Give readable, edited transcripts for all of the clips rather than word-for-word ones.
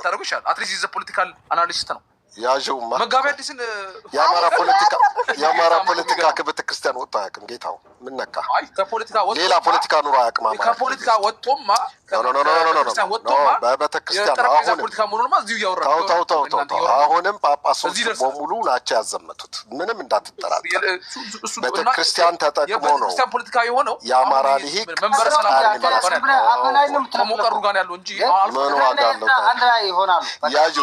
ብታደርጉ ይሻላል። አትሊስት ኢዝ ፖለቲካል አናሊስት ነው ያዡማ መጋቢ አዲስን የአማራ ፖለቲካ ከቤተ ክርስቲያን ወጥቶ አያውቅም። ጌታው ምን ነካ? አይ ከፖለቲካ ወጥቶ ሌላ ፖለቲካ ኑሮ አያውቅም። ከፖለቲካ ወጥቶማ በቤተ ክርስቲያን አሁን ፖለቲካ መሆኑንማ እዚሁ እያወራን ተው አሁንም ጳጳሶች በሙሉ ናቸው ያዘመቱት። ምንም እንዳትጠራጠር ቤተ ክርስቲያን ተጠቅሞ ነው ፖለቲካ የሆነው የአማራ ልሂቅ መንበረ ሰላም ከሞቀሩ ጋር ያለው እንጂ ምን ዋጋ አለው? ያዡ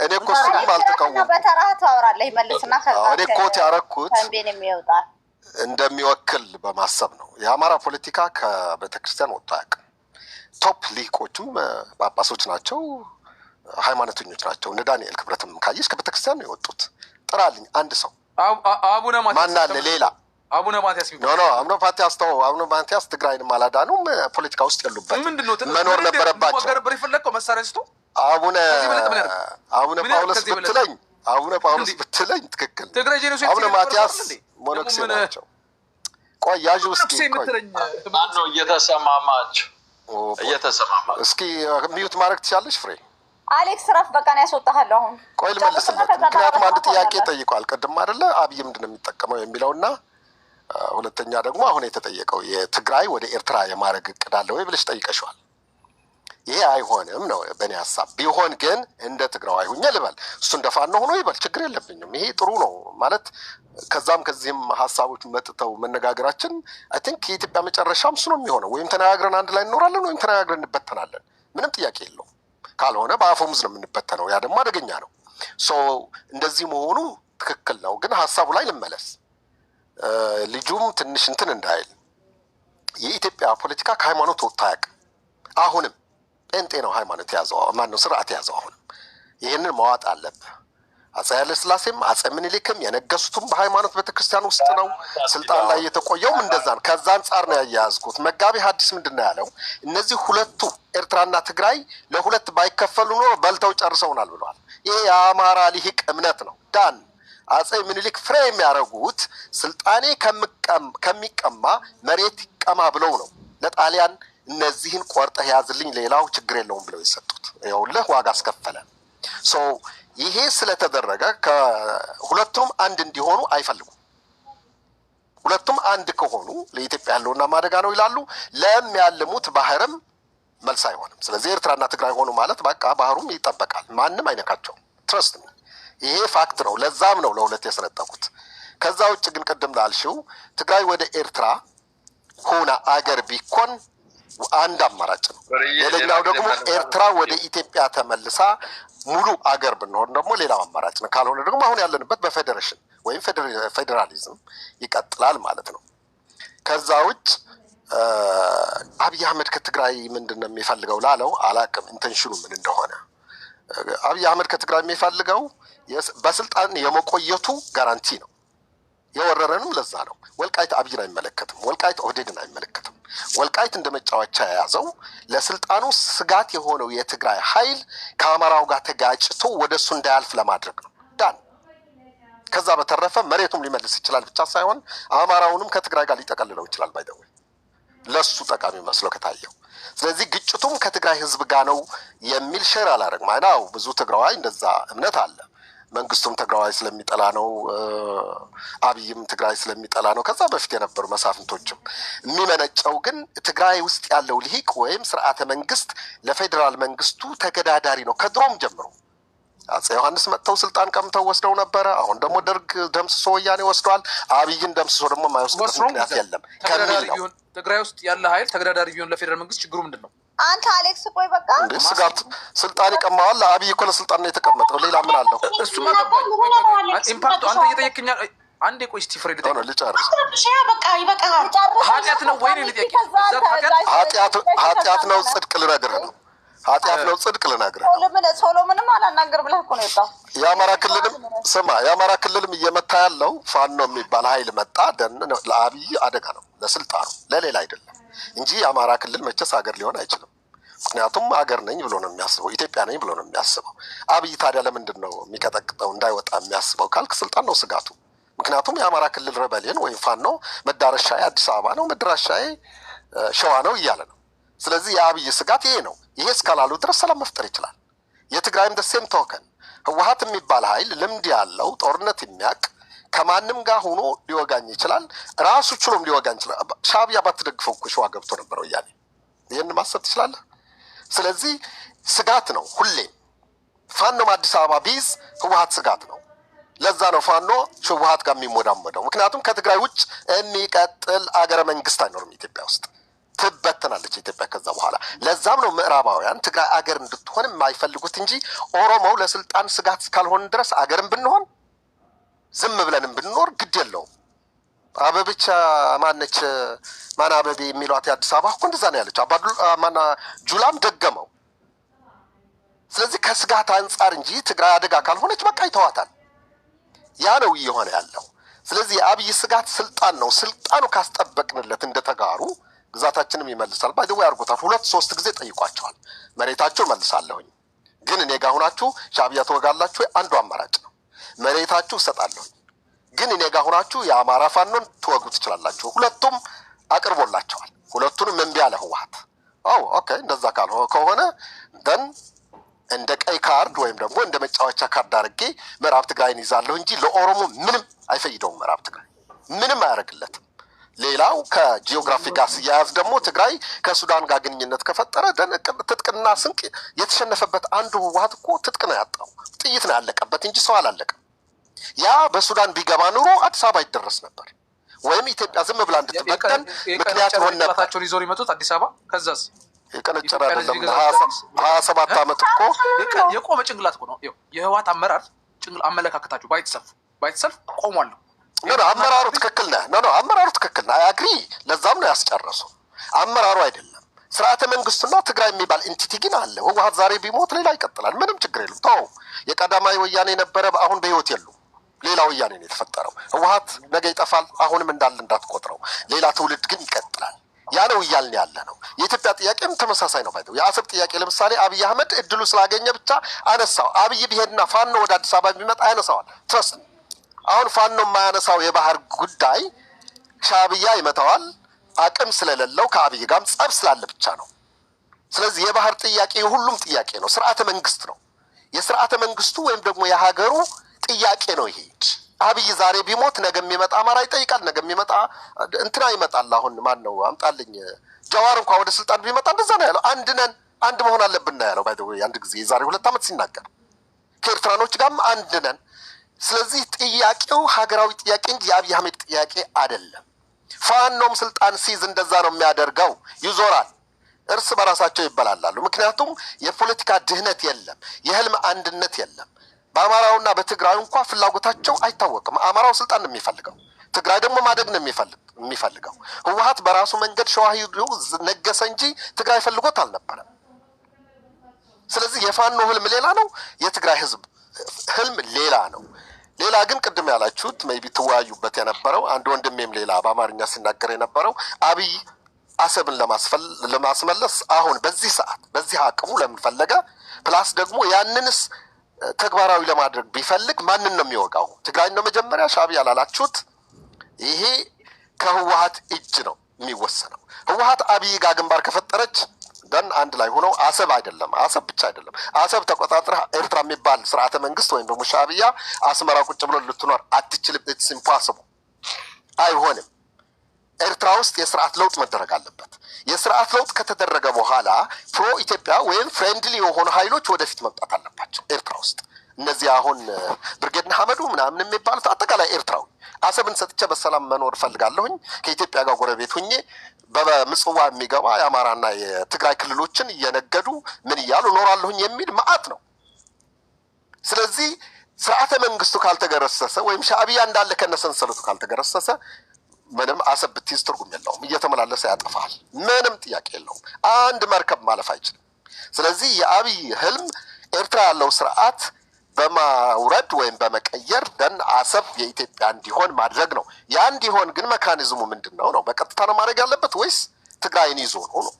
እኔ እኮ እሱንም አልተቃወምኩም። በተራህ ታወራለህ ይመልስና እኔ ኮት ያረኩት እንደሚወክል በማሰብ ነው። የአማራ ፖለቲካ ከቤተክርስቲያን ወጥቶ አያውቅም። ቶፕ ሊቆቹም ጳጳሶች ናቸው፣ ሃይማኖተኞች ናቸው። እንደ ዳንኤል ክብረትም ካየሽ ከቤተክርስቲያን ነው የወጡት። ጥራልኝ አንድ ሰው አቡነ ማን አለ ሌላ? አቡነ ማቲያስ አቡነ ማቲያስ ትግራይንም አላዳኑም። ፖለቲካ ውስጥ የሉበት መኖር ነበረባቸው። አቡነ ጳውሎስ ብትለኝ ትክክል። አቡነ ማቲያስ ሞኖክሴ ናቸው። ቆይ ያዥ ውስጥ ነው እየተሰማማችሁ እስኪ ሚዩት ማድረግ ትችላለሽ ፍሬ? አሌክስ ረፍ በቃ ነው ያስወጣሃለሁ። አሁን ቆይ ልመልስለት። ምክንያቱም አንድ ጥያቄ ጠይቋል ቅድም አይደለ? አብይ ምንድን ነው የሚጠቀመው የሚለውና ሁለተኛ ደግሞ አሁን የተጠየቀው የትግራይ ወደ ኤርትራ የማድረግ እቅድ አለ ወይ ብለሽ ጠይቀሽዋል። ይሄ አይሆንም ነው በእኔ ሀሳብ። ቢሆን ግን እንደ ትግራዋይ ሁኜ ልበል፣ እሱ እንደፋኖ ሆኖ ይበል፣ ችግር የለብኝም። ይሄ ጥሩ ነው ማለት ከዛም ከዚህም ሀሳቦች መጥተው መነጋገራችን አይ ቲንክ የኢትዮጵያ መጨረሻም እሱ ነው የሚሆነው። ወይም ተነጋግረን አንድ ላይ እንኖራለን ወይም ተነጋግረን እንበተናለን። ምንም ጥያቄ የለውም። ካልሆነ በአፈሙዝ ነው የምንበተነው። ያ ደግሞ አደገኛ ነው። እንደዚህ መሆኑ ትክክል ነው። ግን ሀሳቡ ላይ ልመለስ። ልጁም ትንሽ እንትን እንዳይል የኢትዮጵያ ፖለቲካ ከሃይማኖት ወጥቶ አያውቅም። አሁንም ጴንጤ ነው ሃይማኖት ያዘው፣ ማነው ስርዓት ያዘው። አሁንም ይህንን መዋጥ አለብህ። አፄ ኃይለሥላሴም አፄ ምኒልክም የነገሱትም በሃይማኖት ቤተክርስቲያን ውስጥ ነው። ስልጣን ላይ የተቆየውም እንደዛ ነው። ከዛ አንጻር ነው ያያያዝኩት። መጋቢ ሐዲስ ምንድን ነው ያለው? እነዚህ ሁለቱ ኤርትራና ትግራይ ለሁለት ባይከፈሉ ኖሮ በልተው ጨርሰውናል ብለዋል። ይሄ የአማራ ልሂቅ እምነት ነው። ዳን አፄ ምኒልክ ፍሬ የሚያደርጉት ስልጣኔ ከሚቀማ መሬት ይቀማ ብለው ነው ለጣሊያን እነዚህን ቆርጠህ ያዝልኝ ሌላው ችግር የለውም ብለው የሰጡት። ይኸውልህ ዋጋ አስከፈለ። ይሄ ስለተደረገ ከሁለቱም አንድ እንዲሆኑ አይፈልጉም። ሁለቱም አንድ ከሆኑ ለኢትዮጵያ ያለውና ማደጋ ነው ይላሉ። ለሚያልሙት ባህርም መልስ አይሆንም። ስለዚህ ኤርትራና ትግራይ ሆኑ ማለት በቃ ባህሩም ይጠበቃል፣ ማንም አይነካቸውም። ትረስት ሚ፣ ይሄ ፋክት ነው። ለዛም ነው ለሁለት የሰነጠቁት። ከዛ ውጭ ግን ቅድም ላልሽው ትግራይ ወደ ኤርትራ ሆና አገር ቢኮን አንድ አማራጭ ነው። ሌላኛው ደግሞ ኤርትራ ወደ ኢትዮጵያ ተመልሳ ሙሉ አገር ብንሆን ደግሞ ሌላው አማራጭ ነው። ካልሆነ ደግሞ አሁን ያለንበት በፌዴሬሽን ወይም ፌዴራሊዝም ይቀጥላል ማለት ነው። ከዛ ውጭ አብይ አህመድ ከትግራይ ምንድን ነው የሚፈልገው ላለው አላቅም ኢንቴንሽኑ ምን እንደሆነ። አብይ አህመድ ከትግራይ የሚፈልገው በስልጣን የመቆየቱ ጋራንቲ ነው። የወረረንም ለዛ ነው። ወልቃይት አብይን አይመለከትም። ወልቃይት ኦህዴድን አይመለከትም። ወልቃይት እንደ መጫወቻ የያዘው ለስልጣኑ ስጋት የሆነው የትግራይ ኃይል ከአማራው ጋር ተጋጭቶ ወደ እሱ እንዳያልፍ ለማድረግ ነው። ዳን ከዛ በተረፈ መሬቱም ሊመልስ ይችላል ብቻ ሳይሆን አማራውንም ከትግራይ ጋር ሊጠቀልለው ይችላል። ባይደው ለሱ ጠቃሚ መስሎ ከታየው። ስለዚህ ግጭቱም ከትግራይ ህዝብ ጋር ነው የሚል ሼር አላደረግም። አይናው ብዙ ትግራዋይ እንደዛ እምነት አለ። መንግስቱም ትግራይ ስለሚጠላ ነው፣ አብይም ትግራይ ስለሚጠላ ነው። ከዛ በፊት የነበሩ መሳፍንቶችም የሚመነጨው ግን ትግራይ ውስጥ ያለው ልሂቅ ወይም ስርዓተ መንግስት ለፌዴራል መንግስቱ ተገዳዳሪ ነው። ከድሮም ጀምሮ አፄ ዮሐንስ መጥተው ስልጣን ቀምተው ወስደው ነበረ። አሁን ደግሞ ደርግ ደምስሶ ወያኔ ወስደዋል። አብይን ደምስሶ ደግሞ የማይወስድበት ምክንያት የለም ከሚል ነው። ትግራይ ውስጥ ያለ ኃይል ተገዳዳሪ ቢሆን ለፌዴራል መንግስት ችግሩ ምንድን ነው? አንተ አሌክስ ቆይ በቃ ስጋት ስልጣን ይቀማዋል። አብይ እኮ ለስልጣን ነው የተቀመጠው። ሌላ ምን አለው? እሱማ ኢምፓክቱ አንተ እየጠየቅኛ አንዴ ቆይ እስቲ ፍሬድ ነው ልጨርስ። ኃጢአት ነው ወይ ኃጢአት ነው ጽድቅ ልነግርህ ነው። ኃጢአት ነው ጽድቅ ልነግርህ ነው። ሶሎሞንም አላናገር ብለህ እኮ ነው የወጣው። የአማራ ክልልም ስማ፣ የአማራ ክልልም እየመታ ያለው ፋኖ የሚባል ኃይል መጣ። ደን ለአብይ አደጋ ነው፣ ለስልጣኑ ለሌላ አይደለም እንጂ የአማራ ክልል መቼስ ሀገር ሊሆን አይችልም። ምክንያቱም ሀገር ነኝ ብሎ ነው የሚያስበው፣ ኢትዮጵያ ነኝ ብሎ ነው የሚያስበው። አብይ ታዲያ ለምንድን ነው የሚቀጠቅጠው እንዳይወጣ የሚያስበው ካልክ ስልጣን ነው ስጋቱ። ምክንያቱም የአማራ ክልል ሬበሊየን ወይም ፋኖ መዳረሻዬ አዲስ አበባ ነው፣ መድረሻዬ ሸዋ ነው እያለ ነው። ስለዚህ የአብይ ስጋት ይሄ ነው። ይሄ እስካላሉ ድረስ ሰላም መፍጠር ይችላል። በትግራይም ደሴም ተወከን ህወሀት የሚባል ኃይል ልምድ ያለው ጦርነት የሚያውቅ ከማንም ጋር ሆኖ ሊወጋኝ ይችላል፣ ራሱ ችሎም ሊወጋኝ ይችላል። ሻዕቢያ ባትደግፈው እኮ ሸዋ ገብቶ ነበር ወያኔ። ይህን ማሰብ ትችላለህ። ስለዚህ ስጋት ነው ሁሌም። ፋኖም አዲስ አበባ ቢይዝ ህወሀት ስጋት ነው። ለዛ ነው ፋኖ ህወሀት ጋር የሚሞዳሞደው። ምክንያቱም ከትግራይ ውጭ የሚቀጥል አገረ መንግስት አይኖርም ኢትዮጵያ ውስጥ፣ ትበተናለች ኢትዮጵያ ከዛ በኋላ። ለዛም ነው ምዕራባውያን ትግራይ አገር እንድትሆን የማይፈልጉት እንጂ ኦሮሞው ለስልጣን ስጋት እስካልሆን ድረስ አገርን ብንሆን ዝም ብለንም ብንኖር ግድ የለውም። አበብቻ ማነች ማን አበቤ የሚሏት የአዲስ አበባ እኮ እንደዛ ነው ያለች። ማና ጁላም ደገመው። ስለዚህ ከስጋት አንጻር እንጂ ትግራይ አደጋ ካልሆነች በቃ ይተዋታል። ያ ነው እየሆነ ያለው። ስለዚህ የአብይ ስጋት ስልጣን ነው። ስልጣኑ ካስጠበቅንለት እንደተጋሩ ግዛታችንም ይመልሳል። ባይደው ያርጉታል። 2-3 ጊዜ ጠይቋቸዋል። መሬታቸው መልሳለሁኝ፣ ግን እኔ ጋር ሆናችሁ ሻዕቢያ ተወጋላችሁ አንዱ አማራጭ ነው። መሬታችሁ እሰጣለሁኝ፣ ግን እኔ ጋር ሆናችሁ የአማራ ፋኖን ትወጉ ትችላላችሁ። ሁለቱም አቅርቦላቸዋል። ሁለቱንም እምቢ አለ ህወሀት። ኦኬ እንደዛ ከሆነ ደን እንደ ቀይ ካርድ ወይም ደግሞ እንደ መጫወቻ ካርድ አድርጌ ምዕራብ ትግራይን ይዛለሁ እንጂ ለኦሮሞ ምንም አይፈይደውም። ምዕራብ ትግራይ ምንም አያደርግለትም። ሌላው ከጂኦግራፊ ጋር ሲያያዝ ደግሞ ትግራይ ከሱዳን ጋር ግንኙነት ከፈጠረ ትጥቅና ስንቅ የተሸነፈበት አንዱ ህወሀት እኮ ትጥቅ ነው ያጣው፣ ጥይት ነው ያለቀበት እንጂ ሰው አላለቀም። ያ በሱዳን ቢገባ ኑሮ አዲስ አበባ ይደረስ ነበር፣ ወይም ኢትዮጵያ ዝም ብላ እንድትበተን ምክንያት ሆነ ነበር። ይዞ ይመጡት አዲስ አበባ ከዛስ የቀነጨረ አይደለም። 27 ዓመት እኮ የቆመ ጭንቅላት እኮ ነው የህወሀት አመራር አመለካከታችሁ ባይተሰልፍ ቆሟል። አመራሩ ትክክል ነህ። አመራሩ ትክክል ነህ። አያግሪ። ለዛም ነው ያስጨረሱ። አመራሩ አይደለም ስርዓተ መንግስቱና ትግራይ የሚባል ኢንቲቲ ግን አለ። ህወሀት ዛሬ ቢሞት ሌላ ይቀጥላል። ምንም ችግር የለም። ተው። የቀዳማዊ ወያኔ ነበረ፣ አሁን በህይወት የሉ። ሌላ ወያኔ ነው የተፈጠረው። ህወሀት ነገ ይጠፋል። አሁንም እንዳለ እንዳትቆጥረው። ሌላ ትውልድ ግን ይቀጥላል። ያ ነው እያልን ያለ ነው። የኢትዮጵያ ጥያቄም ተመሳሳይ ነው። ባይደው የአሰብ ጥያቄ ለምሳሌ አብይ አህመድ እድሉ ስላገኘ ብቻ አነሳው። አብይ ቢሄድና ፋኖ ወደ አዲስ አበባ ቢመጣ ያነሳዋል። ትረስት አሁን ፋኖ የማያነሳው የባህር ጉዳይ ሻዕቢያ ይመታዋል። አቅም ስለሌለው ከአብይ ጋርም ጸብ ስላለ ብቻ ነው። ስለዚህ የባህር ጥያቄ የሁሉም ጥያቄ ነው። ስርዓተ መንግስት ነው። የስርዓተ መንግስቱ ወይም ደግሞ የሀገሩ ጥያቄ ነው። ይሄ አብይ ዛሬ ቢሞት ነገ የሚመጣ አማራ ይጠይቃል። ነገ የሚመጣ እንትና ይመጣል። አሁን ማን ነው አምጣልኝ ጀዋር እንኳን ወደ ስልጣን ቢመጣ እንደዛ ነው ያለው። አንድ ነን፣ አንድ መሆን አለብን ነው ያለው። ባይደው አንድ ጊዜ የዛሬ 2 ዓመት ሲናገር ከኤርትራኖች ጋርም አንድ ነን። ስለዚህ ጥያቄው ሀገራዊ ጥያቄ እንጂ የአብይ አህመድ ጥያቄ አይደለም። ፋኖም ስልጣን ሲይዝ እንደዛ ነው የሚያደርገው። ይዞራል፣ እርስ በራሳቸው ይበላላሉ። ምክንያቱም የፖለቲካ ድህነት የለም፣ የህልም አንድነት የለም። በአማራውና በትግራዩ እንኳ ፍላጎታቸው አይታወቅም። አማራው ስልጣን ነው የሚፈልገው፣ ትግራይ ደግሞ ማደግ ነው የሚፈልገው። ህወሀት በራሱ መንገድ ሸዋ ሂዶ ነገሰ እንጂ ትግራይ ፈልጎት አልነበረም። ስለዚህ የፋኖ ህልም ሌላ ነው፣ የትግራይ ህዝብ ህልም ሌላ ነው። ሌላ ግን ቅድም ያላችሁት ሜይቢ ትወያዩበት የነበረው አንድ ወንድሜም ሌላ በአማርኛ ሲናገር የነበረው አብይ አሰብን ለማስመለስ አሁን በዚህ ሰዓት በዚህ አቅሙ ለምን ፈለገ? ፕላስ ደግሞ ያንንስ ተግባራዊ ለማድረግ ቢፈልግ ማንን ነው የሚወጋው? ትግራይ ነው መጀመሪያ? ሻዕቢያ ላላችሁት ይሄ ከህወሀት እጅ ነው የሚወሰነው። ህወሀት አብይ ጋር ግንባር ከፈጠረች ደን አንድ ላይ ሆነው አሰብ አይደለም፣ አሰብ ብቻ አይደለም፣ አሰብ ተቆጣጥረህ ኤርትራ የሚባል ስርዓተ መንግስት ወይም ደግሞ ሻዕቢያ አስመራ ቁጭ ብሎ ልትኖር አትችልም። ኢትስ ኢምፖሲብል፣ አይሆንም። ኤርትራ ውስጥ የስርዓት ለውጥ መደረግ አለበት። የስርዓት ለውጥ ከተደረገ በኋላ ፕሮ ኢትዮጵያ ወይም ፍሬንድሊ የሆኑ ኃይሎች ወደፊት መምጣት አለባቸው ኤርትራ ውስጥ። እነዚህ አሁን ብርጌድ ንሓመዱ ምናምን የሚባሉት አጠቃላይ ኤርትራዊ አሰብን ሰጥቼ በሰላም መኖር እፈልጋለሁኝ ከኢትዮጵያ ጋር ጎረቤት ሁኜ በምጽዋ የሚገባ የአማራና የትግራይ ክልሎችን እየነገዱ ምን እያሉ እኖራለሁኝ የሚል መዓት ነው። ስለዚህ ስርዓተ መንግስቱ ካልተገረሰሰ ወይም ሻዕቢያ እንዳለ ከነሰንሰለቱ ካልተገረሰሰ ምንም አሰብ ብትይዝ ትርጉም የለውም። እየተመላለሰ ያጠፋል። ምንም ጥያቄ የለውም። አንድ መርከብ ማለፍ አይችልም። ስለዚህ የአብይ ህልም ኤርትራ ያለው ስርዓት በማውረድ ወይም በመቀየር ደን አሰብ የኢትዮጵያ እንዲሆን ማድረግ ነው። ያ እንዲሆን ግን መካኒዝሙ ምንድን ነው? በቀጥታ ነው ማድረግ ያለበት ወይስ ትግራይን ይዞ ነው?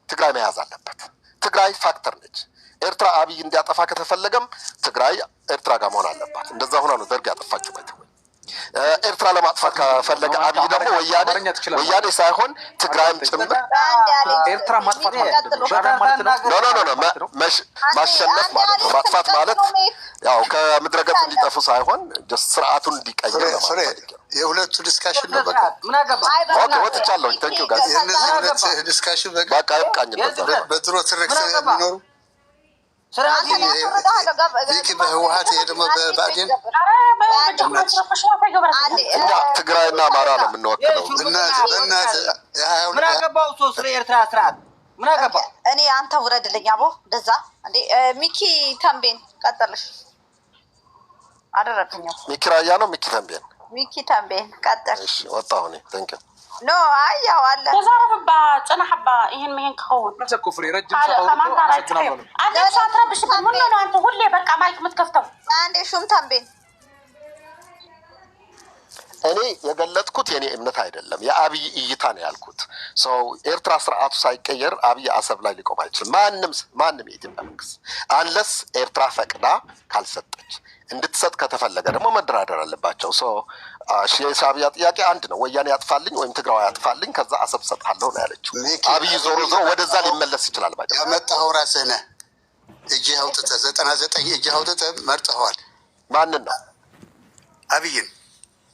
ትግራይ መያዝ አለበት። ትግራይ ፋክተር ነች። ኤርትራ አብይ እንዲያጠፋ ከተፈለገም ትግራይ ኤርትራ ጋር መሆን አለባት። እንደዛ ሆና ነው ደርግ ያጠፋችው። ኤርትራ ለማጥፋት ከፈለገ አብይ ደግሞ ወያኔ ሳይሆን ትግራይም ጭምር ኤርትራ ማጥፋት ማሸነፍ ማለት ነው። ማጥፋት ማለት ያው ከምድረ ገጽ እንዲጠፉ ሳይሆን ስርዓቱን እንዲቀይር ለማለት ነው። የሁለቱ ዲስካሽን ነው። በቃ ኦኬ ወጥቻለሁ። ታንኪዩ ጋይስ። የነዚህ ሁለት ዲስካሽን በቃ ይብቃኝ። በድሮ ትርክ የሚኖሩ ይህ በህወሓት ደግሞ በብአዴን እኛ ትግራይና አማራ ነው የምንወክለው። ምን አገባው ሰው ስለ ኤርትራ ስርዓት ምን አገባው? እኔ አንተ ውረድልኝ አቦ እንደዛ እንዴ። ሚኪ ተንቤን ቀጥልሽ አደረክኝ። ሚኪ ራያ ነው ሚኪ ተንቤን ሚኪ ተንቤን ቀጥል። እሺ ወጣሁ እኔ ታንኪዩ ኖ አይ ያው አለ ተዛረበባ ጽናሐባ ይሄን መሄን ከሆነ ተዘኩፍሪ ረጅም ሰው አንተ ሳትረብሽ ምን ነው አንተ ሁሌ በቃ ማይክ የምትከፍተው? አንዴ ሹም ተንቤን እኔ የገለጥኩት የኔ እምነት አይደለም፣ የአብይ እይታ ነው ያልኩት። ሰው ኤርትራ ስርዓቱ ሳይቀየር አብይ አሰብ ላይ ሊቆም አይችልም። ማንም የኢትዮጵያ መንግስት አንለስ ኤርትራ ፈቅዳ ካልሰጠች፣ እንድትሰጥ ከተፈለገ ደግሞ መደራደር አለባቸው። የሻዕቢያ ጥያቄ አንድ ነው፣ ወያኔ ያጥፋልኝ ወይም ትግራይ ያጥፋልኝ፣ ከዛ አሰብ ሰጣለሁ ነው ያለችው። አብይ ዞሮ ወደዛ ሊመለስ ይችላል። ባጭ ያመጣኸው ራስህ ነህ። እጅህ አውጥተህ 99 እጅህ አውጥተህ መርጠኸዋል። ማንን ነው? አብይን።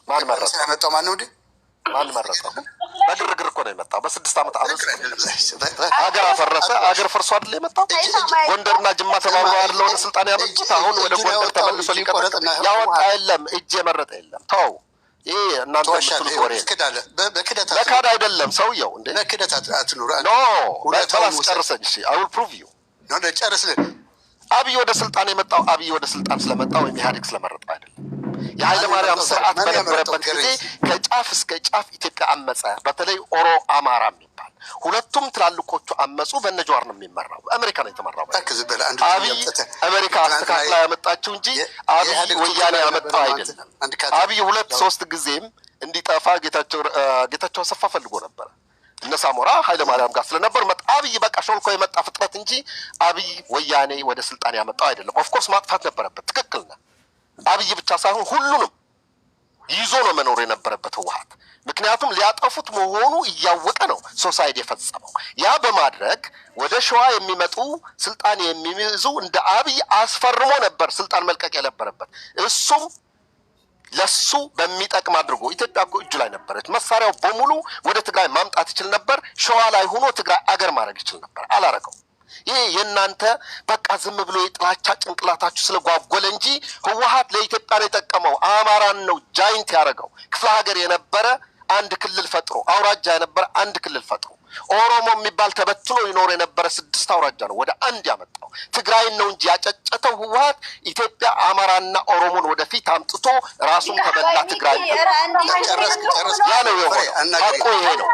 ማን መረጠው? ያመጣው ማን ነው? ማን መረጠው? በግርግር እኮ ነው የመጣው። በ6 ዓመት ሀገር አፈረሰ። ሀገር ፈርሶ አይደል የመጣው? ጎንደርና ጅማ ተባብረው ያለውን ስልጣን ያመጡት አሁን ወደ ጎንደር ተመልሶ ሊቀጥል ያወጣ የለም፣ እጅ የመረጠ የለም። ተው፣ ይሄ እናንተ ምትሉት ወሬ በካድ አይደለም ሰውየው። እንዴ በክደት አትኑር። ኖ በላስ ጨርሰኝ። እሺ አይ ዊል ፕሩቭ ዩ ኖ ጨርስልን። አብይ ወደ ስልጣን የመጣው አብይ ወደ ስልጣን ስለመጣ ወይም ኢህአዴግ ስለመረጠው አይደለም። የኃይለ ማርያም ስርዓት በነበረበት ጊዜ ከጫፍ እስከ ጫፍ ኢትዮጵያ አመፀ። በተለይ ኦሮ አማራ የሚባል ሁለቱም ትላልቆቹ አመፁ። በነጃዋር ነው የሚመራው። አሜሪካ ነው የተመራው። አብይ አሜሪካ አስተካክላ ያመጣችው እንጂ አብይ ወያኔ ያመጣው አይደለም። አብይ 2-3 ጊዜም እንዲጠፋ ጌታቸው አሰፋ ፈልጎ ነበር። እነ ሳሞራ ኃይለ ማርያም ጋር ስለነበር አብይ በቃ ሾልኮ የመጣ ፍጥረት እንጂ አብይ ወያኔ ወደ ስልጣን ያመጣው አይደለም። ኦፍ ኮርስ ማጥፋት ነበረበት። ትክክል ነው። አብይ ብቻ ሳይሆን ሁሉንም ይዞ ነው መኖር የነበረበት ህወሓት። ምክንያቱም ሊያጠፉት መሆኑ እያወቀ ነው ሶሳይድ የፈጸመው። ያ በማድረግ ወደ ሸዋ የሚመጡ ስልጣን የሚይዙ እንደ አብይ አስፈርሞ ነበር ስልጣን መልቀቅ የነበረበት። እሱም ለሱ በሚጠቅም አድርጎ ኢትዮጵያ እኮ እጁ ላይ ነበረች። መሳሪያው በሙሉ ወደ ትግራይ ማምጣት ይችል ነበር። ሸዋ ላይ ሆኖ ትግራይ አገር ማድረግ ይችል ነበር። አላረገው። ይሄ የእናንተ በቃ ዝም ብሎ የጥላቻ ጭንቅላታችሁ ስለጓጎለ እንጂ ህወሓት ለኢትዮጵያ ነው የጠቀመው። አማራን ነው ጃይንት ያደረገው። ክፍለ ሀገር የነበረ አንድ ክልል ፈጥሮ፣ አውራጃ የነበረ አንድ ክልል ፈጥሮ፣ ኦሮሞ የሚባል ተበትኖ ይኖር የነበረ 6 አውራጃ ነው ወደ አንድ ያመጣው። ትግራይን ነው እንጂ ያጨጨተው ህወሓት ኢትዮጵያ አማራና ኦሮሞን ወደፊት አምጥቶ ራሱን ተበላ። ትግራይ ያ ነው የሆነው። ሀቁ ይሄ ነው።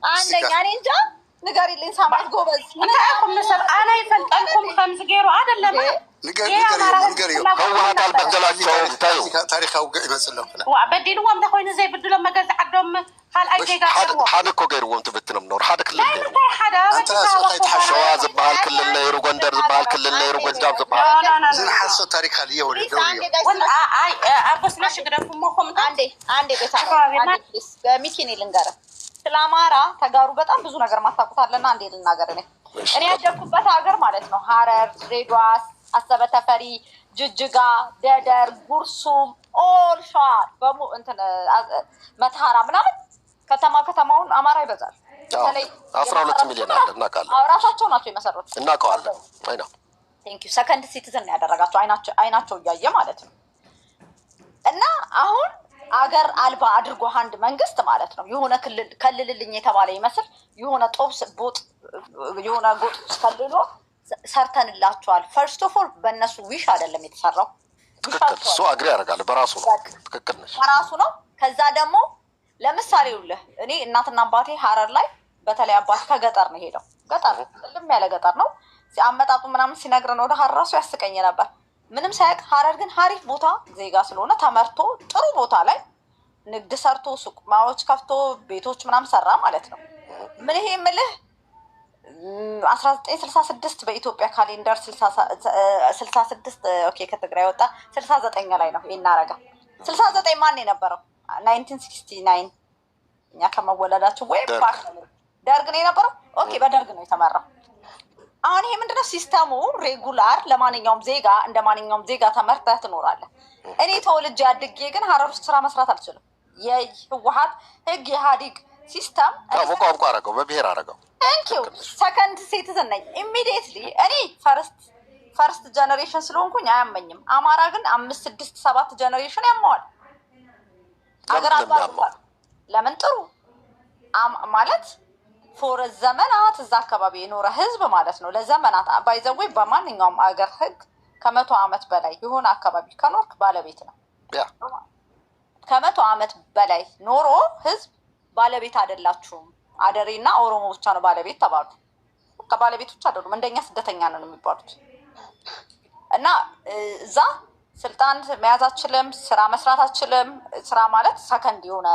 አንደኛ እኔ እንጃ ንገሪልኝ ሳማት ጎበዝ አና ይፈልጠልኩም ከምዝ ገይሩ አይደለም ህወሓት አልበደላቸውም። ታዩ ታሪካው ይመስለው በዲልዎም ለኮይኑ ዘይብድሎም መገዝ ዓዶም ካልኣይ ዜጋ ሓደ እኮ ገይርዎም ትብትኖም ኖር ሓደ ክልል ነይሩ። ሸዋ ዝበሃል ክልል ነይሩ፣ ጎንደር ዝበሃል ክልል ነይሩ፣ ጎጃም ዝበሃል ዝንሓሶ ታሪክ አለ። አቦስለሽ ግደኩም ሞኹም አንዴ ቤታ ሚኪኒ ልንገረ ስለ አማራ ተጋሩ በጣም ብዙ ነገር ማታውቁታለና አንዴ ልናገር። እኔ ያደግኩበት ሀገር ማለት ነው ሀረር፣ ድሬዳዋ፣ አሰበ ተፈሪ፣ ጅጅጋ፣ ደደር፣ ጉርሱም፣ ኦል ሸዋ በሙ እንትን መተሃራ ምናምን ከተማውን አማራ ይበዛል። 12 ሚሊዮን አለ እናውቃለን። ራሳቸው ናቸው የመሰረቱት። እናውቀዋለን። አይ ነው ቴንክ ዩ ሰከንድ ሲቲዝን ያደረጋቸው አይናቸው እያየ ማለት ነው። እና አሁን አገር አልባ አድርጎ አንድ መንግስት ማለት ነው የሆነ ከልልልኝ የተባለ ይመስል የሆነ ጦብስ ቦጥ የሆነ ጎጥ ከልሎ ሰርተንላቸዋል። ፈርስት ኦፍ ኦል በእነሱ ዊሽ አይደለም የተሰራው። ትክክል። እሱ አግሪ ያደርጋል በራሱ ነው። ትክክል ነሽ፣ በራሱ ነው። ከዛ ደግሞ ለምሳሌ ይኸውልህ እኔ እናትና አባቴ ሀረር ላይ በተለይ አባቴ ከገጠር ነው ሄደው ገጠር ልም ያለ ገጠር ነው ሲያመጣጡ ምናምን ሲነግረን ወደ ሀረር ራሱ ያስቀኝ ነበር። ምንም ሳያውቅ ሀረር ግን ሀሪፍ ቦታ ዜጋ ስለሆነ ተመርቶ ጥሩ ቦታ ላይ ንግድ ሰርቶ ሱቅ ማዎች ከፍቶ ቤቶች ምናምን ሰራ ማለት ነው። ምን ይሄ የምልህ 1966 በኢትዮጵያ ካሌንደር 66 ኦኬ ከትግራይ ወጣ 69 ላይ ነው ይናረጋ 69 ማን የነበረው 1969 እኛ ከመወለዳቸው ወይ ደርግ ነው የነበረው ኦኬ በደርግ ነው የተመራው አሁን ይሄ ምንድነው ሲስተሙ ሬጉላር ለማንኛውም ዜጋ እንደማንኛውም ዜጋ ተመርተህ ትኖራለህ እኔ ተወልጄ አድጌ ግን ሀረር ውስጥ ስራ መስራት አልችልም የህወሓት ህግ የኢህአዴግ ሲስተም ቋንቋ አረገው በብሔር አረገው Thank you. Second citizen ነኝ immediately እኔ first generation ስለሆንኩኝ አያመኝም አማራ ግን 5 6 7 ጀነሬሽን ያማዋል አገር አባቷል ለምን ጥሩ ማለት ፎር ዘመናት እዛ አካባቢ የኖረ ህዝብ ማለት ነው ለዘመናት ባይዘዌ በማንኛውም አገር ህግ ከመቶ ዓመት በላይ የሆነ አካባቢ ከኖርክ ባለቤት ነው ከመቶ ዓመት በላይ ኖሮ ህዝብ ባለቤት አይደላችሁም አደሬና ኦሮሞ ብቻ ነው ባለቤት ተባሉ ከባለቤቶች አይደሉም እንደኛ ስደተኛ ነን የሚባሉት እና እዛ ስልጣን መያዝ አትችልም ስራ መስራት አትችልም ስራ ማለት ሰከንድ የሆነ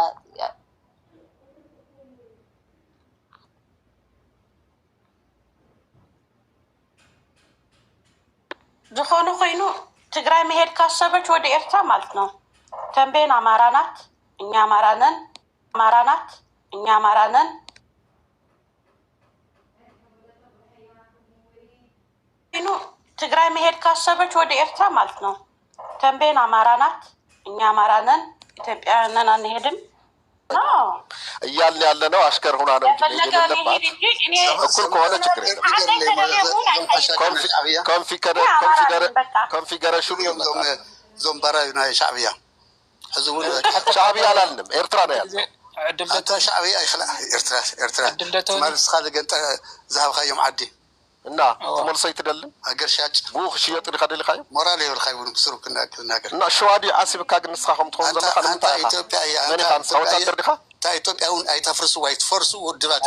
ዝኾኑ ኮይኑ ትግራይ መሄድ ካሰበች ወደ ኤርትራ ማለት ነው ተንቤን አማራ ናት እኛ አማራ ነን ትግራይ መሄድ ካሰበች ወደ ኤርትራ ማለት ነው ተንቤን አማራ ናት እኛ አማራ ነን ኢትዮጵያውያን አንሄድም እያልን ያለ ነው አሽከር ሆና ነው የሌለባት እኩል ከሆነ ችግር ኮንፊገሬሽኑ ዞምባራ ናይ ሻዕብያ ህዝቡን ሻዕብያ አላልንም ኤርትራ ነው ያለው أنت شعبي أخلا إرترا ما بسخال جنت ذهب خيم عدي نا تمر سيتدلم أجرشات بوخ شيء طريق هذا اللي خايم مورالي والخايبون بسرو كنا نا شو هذه عصب كاغن نسخهم تكون زمان أنت إثيوبيا من كان صوت تردخه تا إثيوبيا هون أي تفرسوا وايت فرسوا ودبات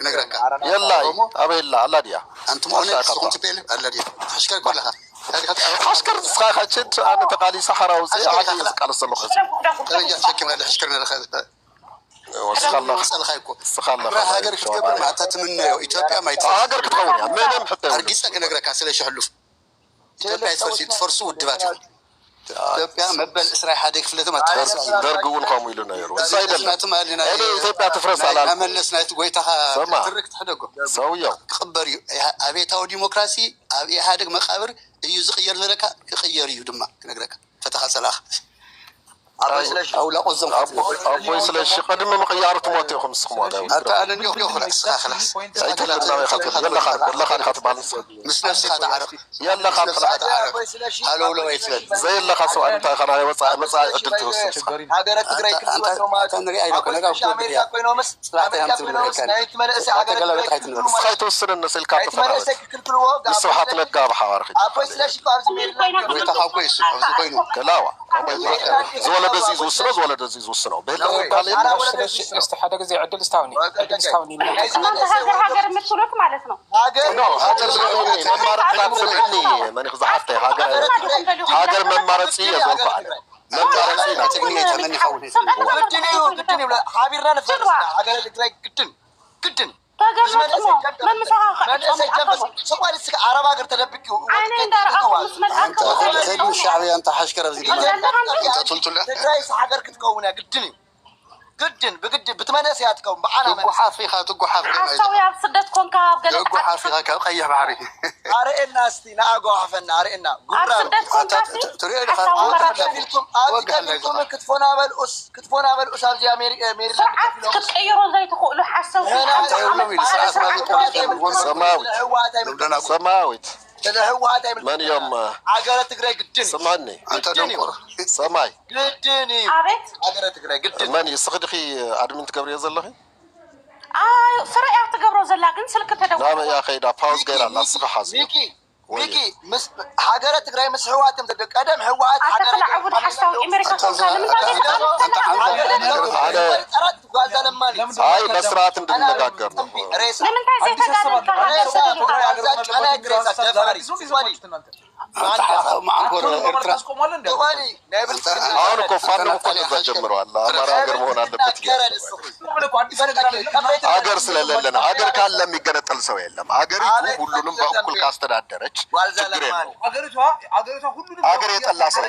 نقرأك يلا أبي الله ديا أنتم هون كنت بيلي الله ديا أشكر كلها أشكر صاحبت أنا تقالي صحراء وزي عادي على الصلوخ ترجع شكل هذا أشكرنا لخير وسخلا خيكو سخلا هاجر كتقبل مع تتمنى إثيوبيا ما يتفرس هاجر كتقولي ما نم حتى أرجيسك نقرأ كاسلة شحلوف إثيوبيا يتفرسوا ودبات إثيوبيا مبل إسرائيل حديك فلتة ما تفرس درجون قاموا لنا يرو زايد أنا إثيوبيا تفرس على ما ملسنا يتويتها تركت حدقو سويا خبري أبيتها ديمقراطي أبي هادك مقابر يزغير لك يغير يدما نقرأ فتح سلاخ أو لا قزم أبوي سلاش قدم مقيارة موتيهم سخموا هذا أنا اليوم خلاص خلاص يلا خارج خاطب على الصوت مش نفس هذا عرق يلا خارج هلو لو يتفل زي اللي خاصو أنت خلاص مسا عدلت وسط هاجرت تجري تنري أيوة كنا قاعد خايتو السنة الناس الكاتب الصحات لقى بحوارخ كلاوة زولا دزيز وسنا زولا دزيز وسنا بهلا قال استحدق زي عدل استاوني هاجر مسلوك معناتنا هاجر ممارات سمعني ماني خزعتي هاجر ممارات سي زول فعل ممارات سي تقنيه تمني حول قدني ولا حابيرنا نفرسنا هاجر تجري قدن سوالي سك عرب هاجر تلبكي أنت زي الشعبي أنت حشكر زي أنت تلتلا تجري هاجر كتكونها قدن بقد بتمنى سياتكم بعنا تقو حافيها تقو حافيها أسوي صدتكم كاب تقو حافيها كقيه بعري أرئنا استينا أقو حفنا أرئنا تريد أقولكم كتفونا بالأس هذه أمريكا كتغيروا زي تقولوا حسوا سماوي هو هذا من يوم عقلة تقرأ قدني سمعني أنت دكتور سماي قدني عبيت عقلة تقرأ قدني من يستخدخي أدمين تقبل يزلخي فرق تقبروا زلاقن سلك تدور نعم يا أخي دا باوز غير الله سخ حاسب ميكي ميكي هاجر تقرأ مس حواتهم قدم حوات هاجر عبود حسوا أمريكا كلهم هاي بسرعة تنقاقر لمن تازي አሁን እኮ ፋኖ እኮ እንደዛ ጀምረዋል። አማራ ሀገር መሆን አለበት። ሀገር ስለሌለን ሀገር ካለ የሚገነጠል ሰው የለም። ሀገሪቱ ሁሉንም በእኩል ካስተዳደረች ችግር የለውም። ሀገር የጠላ ሰው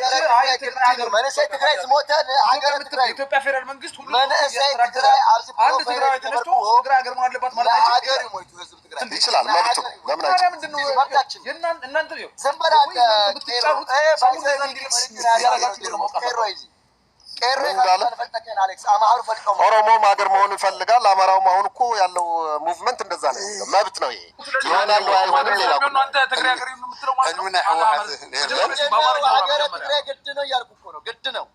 የኢትዮጵያ ፌደራል መንግስት ይችላል፣ መብቱ ለምን ኦሮሞም ሀገር መሆን ይፈልጋል። አማራውም አሁን እኮ ያለው ሙቭመንት እንደዛ ነው። መብት ነው ይሄ። ይሆናል ወይ አይሆንም ሌላ ግድ ነው።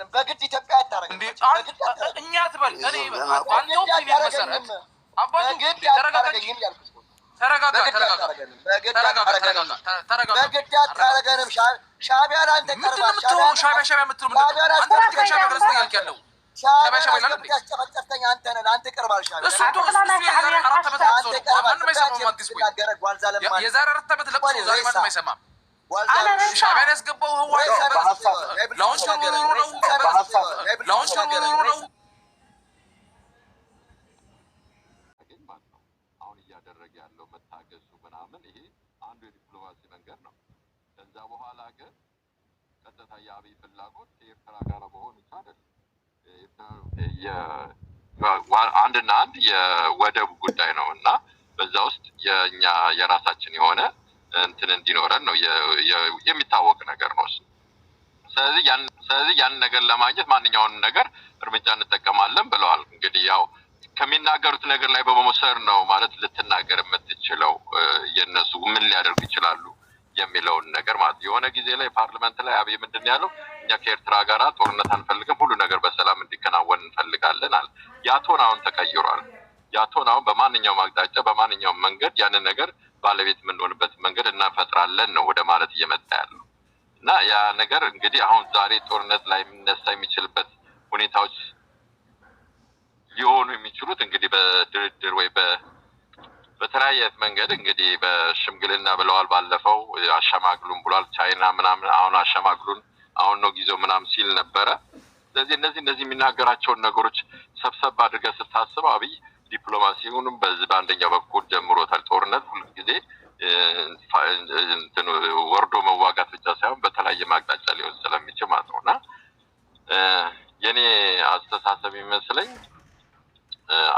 በግድ ኢትዮጵያ አታረገንም። ሻዕቢያን አንተ ቀርባል። ያስጨፈጨፍከኝ አንተ ነህ። አንተ ቀርባል። ሻዕቢያን ያስገባው አሁን እያደረገ ያለው መታገሱ ምናምን ይሄ አንዱ የዲፕሎማሲ መንገድ ነው። ከዛ በኋላ ግን ቀጥታ የአብይ ፍላጎት ከኤርትራ ጋር መሆን ይቻላል። አንድና አንድ የወደቡ ጉዳይ ነው እና በዛ ውስጥ የኛ የራሳችን የሆነ እንትን እንዲኖረን ነው የሚታወቅ ነገር ነው። ስለዚህ ያን ነገር ለማግኘት ማንኛውንም ነገር እርምጃ እንጠቀማለን ብለዋል። እንግዲህ ያው ከሚናገሩት ነገር ላይ በመወሰድ ነው ማለት ልትናገር የምትችለው የነሱ ምን ሊያደርጉ ይችላሉ የሚለውን ነገር ማለት የሆነ ጊዜ ላይ ፓርላመንት ላይ አብይ ምንድን ያለው እኛ ከኤርትራ ጋር ጦርነት አንፈልግም፣ ሁሉ ነገር በሰላም እንዲከናወን እንፈልጋለን አለ። ያ ቶን አሁን ተቀይሯል። ያ ቶን አሁን በማንኛውም አቅጣጫ በማንኛውም መንገድ ያንን ነገር ባለቤት የምንሆንበት መንገድ እናፈጥራለን ነው ወደ ማለት እየመጣ ያለው እና ያ ነገር እንግዲህ አሁን ዛሬ ጦርነት ላይ የሚነሳ የሚችልበት ሁኔታዎች ሊሆኑ የሚችሉት እንግዲህ በድርድር ወይ በተለያየ መንገድ እንግዲህ በሽምግልና ብለዋል። ባለፈው አሸማግሉን ብሏል ቻይና ምናምን። አሁን አሸማግሉን አሁን ነው ጊዜው ምናምን ሲል ነበረ። ስለዚህ እነዚህ የሚናገራቸውን ነገሮች ሰብሰብ አድርገህ ስታስበው አብይ ዲፕሎማሲውንም በዚህ በአንደኛው በኩል ጀምሮታል። ጦርነት ሁልጊዜ ወርዶ መዋጋት ብቻ ሳይሆን በተለያየ ማቅጣጫ ሊሆን ስለሚችል ማለት ነው እና የኔ አስተሳሰብ ይመስለኝ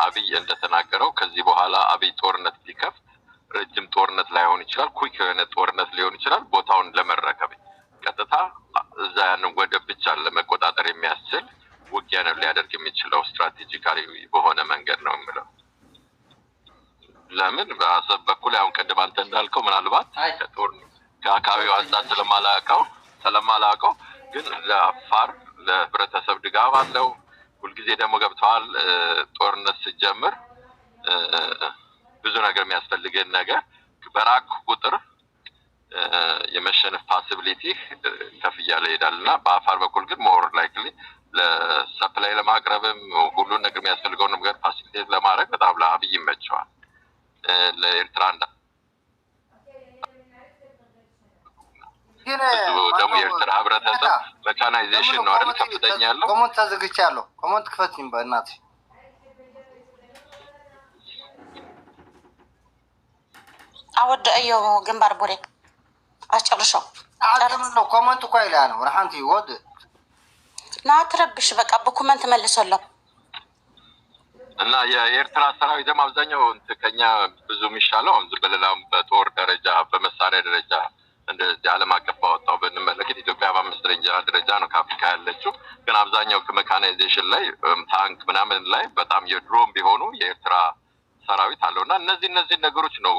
አብይ እንደተናገረው ከዚህ በኋላ አብይ ጦርነት ሊከፍት ረጅም ጦርነት ላይሆን ይችላል፣ ኩክ የሆነ ጦርነት ሊሆን ይችላል። ቦታውን ለመረከብ ቀጥታ እዛ ያንን ወደብ ብቻ ለመቆጣጠር የሚያስችል ውጊያ ነው ሊያደርግ የሚችለው ስትራቴጂካሊ በሆነ መንገድ ነው የሚለው። ለምን በአሰብ በኩል አሁን ቀደም አንተ እንዳልከው ምናልባት ከአካባቢው አንጻር ስለማላውቀው ግን ለአፋር ለህብረተሰብ ድጋፍ አለው። ሁልጊዜ ደግሞ ገብተዋል ጦርነት ሲጀምር ብዙ ነገር የሚያስፈልገን ነገር በራቅ ቁጥር የመሸነፍ ፓሲቢሊቲ ከፍ እያለ ይሄዳል እና በአፋር በኩል ግን ሞር ላይክሊ ለሰፕላይ ለማቅረብም ሁሉን ነገር የሚያስፈልገውን ነገር ፋሲሊቴት ለማድረግ በጣም ለአብይ ይመቸዋል። ለኤርትራ ደግሞ የኤርትራ ህብረተሰብ መካናይዜሽን ነው አይደል ከፍተኛ ያለው። ኮመንት ተዘግቻለሁ። ኮመንት ክፈትኝ በእናትሽ። አወደ አዮ ግንባር ቡሬ አጨርሻው አጨርሻው። ኮመንት እኮ ይላ ነው ረሃንቲ ወድ ና ትረብሽ በቃ በኮመንት መልሰለው እና የኤርትራ ሰራዊት ደግሞ አብዛኛው ከኛ ብዙ የሚሻለው አሁን ዝም ብለን በጦር ደረጃ በመሳሪያ ደረጃ እንደዚህ ዓለም አቀፍ ባወጣው ብንመለከት ኢትዮጵያ በ5ኛ ደረጃ ነው ከአፍሪካ ያለችው። ግን አብዛኛው ከሜካናይዜሽን ላይ ታንክ ምናምን ላይ በጣም የድሮም ቢሆኑ የኤርትራ ሰራዊት አለውና እነዚህ ነገሮች ነው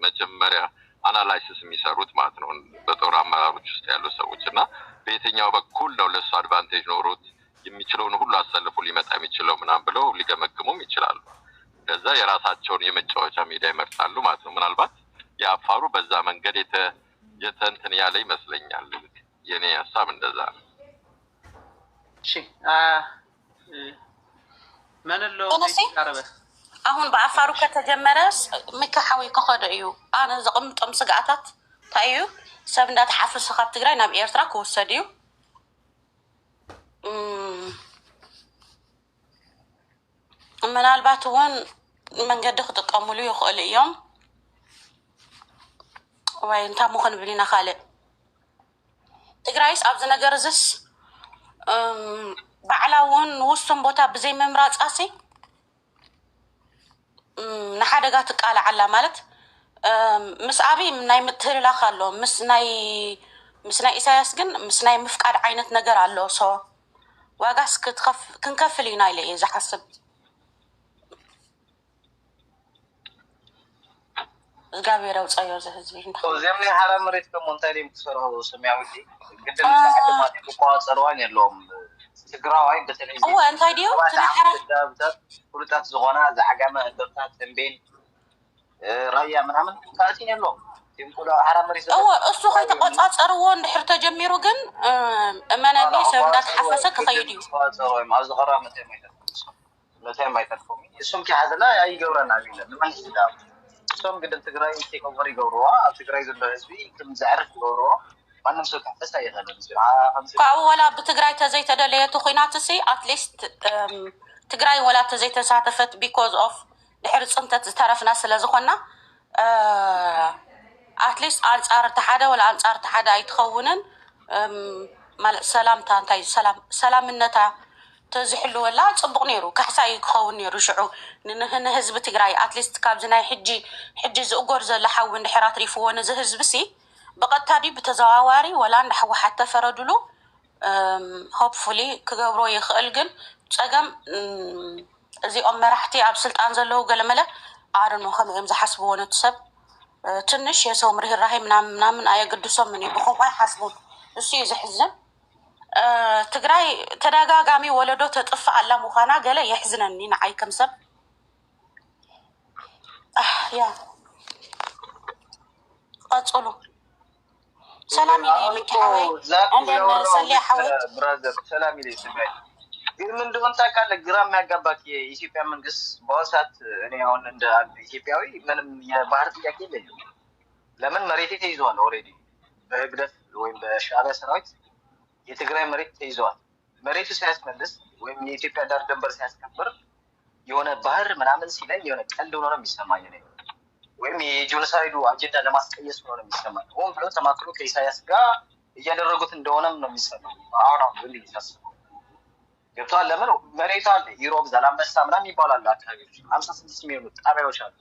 መጀመሪያ አናላይሲስ የሚሰሩት ማለት ነው በጦር አመራሮች ውስጥ ያሉ ሰዎች እና በየትኛው በኩል ነው ለሱ አድቫንቴጅ ኖሮት የሚችለውን ሁሉ አሰልፎ ሊመጣ የሚችለው ምናምን ብለው ሊገመግሙም ይችላሉ። ከዛ የራሳቸውን የመጫወቻ ሜዳ ይመርጣሉ ማለት ነው። ምናልባት የአፋሩ በዛ መንገድ የተንትን ያለ ይመስለኛል። የኔ ሀሳብ እንደዛ ነው። እሺ ምን ለው አሁን በአፋሩ ከተጀመረ ምክሓዊ ከኸደ እዩ ኣነ ዘቕምጦም ስጋኣታት እንታይ እዩ ሰብ እንዳተሓፈሰ ካብ ትግራይ ናብ ኤርትራ ክውሰድ እዩ ምናልባት እውን መንገዲ ክጥቀሙሉ ይኽእሉ እዮም ወይ እንታይ ምኾን ብሊና ካልእ ትግራይስ ኣብዚ ነገር እዝስ ባዕላ እውን ውሱን ቦታ ብዘይ ምምራፃሲ ንሓደጋ ትቃላዓላ ማለት ምስ ኣብይ ናይ ምትህልላኽ ኣሎ ምስ ናይ ኢሳያስ ግን ምስ ናይ ምፍቃድ ዓይነት ነገር ኣሎ ሶ ዋጋስ ክንከፍል ኢና ኢለ እየ ዝሓስብ እግዚአብሔር ያውጻዩ ህዝብ እዚያም ላይ ሐራ መሬት ከሞንታይል የምትሰራው ሰማያዊ ግድም ተቀማጥ ቁቋጸሯን የለውም ትግራዋይ በተለይ እንታይ ዲዩ ትናሐራ ሁሉታት ዝሆና ዘዓጋመ እንደርታት ተንቤን ራያ ምናምን ካቲን የለውም ይምቁላ ሐራ መሬት እሱ ከተቆጻጸርዎ እንድሕር ተጀሚሩ ግን እመነኒ ሰብ እንዳተሐፈሰ ከኸይድ እዩ ቁቋጸሯይ ማዝኸራ መተይ ማይተርፎም እሱም ከሐዘላ አይገብረና ቢለ ለምን ይዳው ሶም ግድም ትግራይ ቴኮቨር ይገብርዋ ኣብ ትግራይ ዘሎ ህዝቢ ከም ዘዕርፍ ይገብርዋ ማንም ሰው ካፈሳ ይኸደል ካብኡ ወላ ብትግራይ ተዘይተደለየቱ ኩናትሲ ኣትሊስት ትግራይ ወላ ተዘይተሳተፈት ቢኮዝ ኦፍ ድሕሪ ፅንተት ዝተረፍና ስለ ዝኾና ኣትሊስት ኣንፃር ተሓደ ወላ ኣንፃር ተሓደ ኣይትኸውንን ማለት ሰላምታ እንታይ ሰላምነታ ተዝሕሉ ወላ ጽቡቕ ነይሩ ካሕሳይ ክኸውን ነይሩ ሽዑ ንህዝቢ ትግራይ ኣትሊስት ካብዚ ናይ ሕጂ ዝእጎር ዘሎ ሓዊ እንድሕር ኣትሪፍዎ ነዚ ህዝቢ ሲ ብቐጥታ ዲ ብተዘዋዋሪ ወላ እንዳሕወሓት ተፈረድሉ ሆፕፉሊ ክገብሮ ይኽእል ግን ፀገም እዚኦም መራሕቲ ኣብ ስልጣን ዘለዉ ገለመለ ኣረኖ ከመይ እዮም ዝሓስብዎ ነቲ ሰብ ትንሽ የሰው ርህራሄ ምናምን ኣየገድሶምን እዩ ብኸምኡ ኣይሓስቡን እሱ እዩ ዝሕዝን ትግራይ ተደጋጋሚ ወለዶ ተጥፋ ኣላ ምዃና ገለ የሕዝነኒ ንዓይ ከም ሰብ ያ ቀጽሉ ሰላም ኢለይ ምክሓወይ እንደን ሰልያ ሓወይ ብራዘር ሰላም ኢለይ ሰማይ ግን ምን እንደሆነ ታውቃለህ ግራ የሚያጋባክ የኢትዮጵያ መንግስት በወሳት እኔ አሁን እንደ አንድ ኢትዮጵያዊ ምንም የባህር ጥያቄ የለኝም ለምን መሬቴ ተይዟል ኦልሬዲ በህግደት ወይም በሻዕቢያ ሰራዊት የትግራይ መሬት ተይዟል መሬቱ ሲያስመልስ ወይም የኢትዮጵያ ዳር ድንበር ሲያስከብር የሆነ ባህር ምናምን ሲለኝ የሆነ ቀልድ ሆኖ ነው የሚሰማኝ ነው ወይም የጆኖሳይዱ አጀንዳ ለማስቀየስ ሆኖ ነው የሚሰማኝ ሆን ብሎ ተማክሮ ከኢሳያስ ጋር እያደረጉት እንደሆነም ነው የሚሰማኝ አሁን ምን ይሳስበው ገብቷል ለምን መሬቱ አለ ዩሮፕ ዛላምበሳ ምናምን ይባላል አካባቢዎች 56 ሚሊዮን ጣቢያዎች አሉ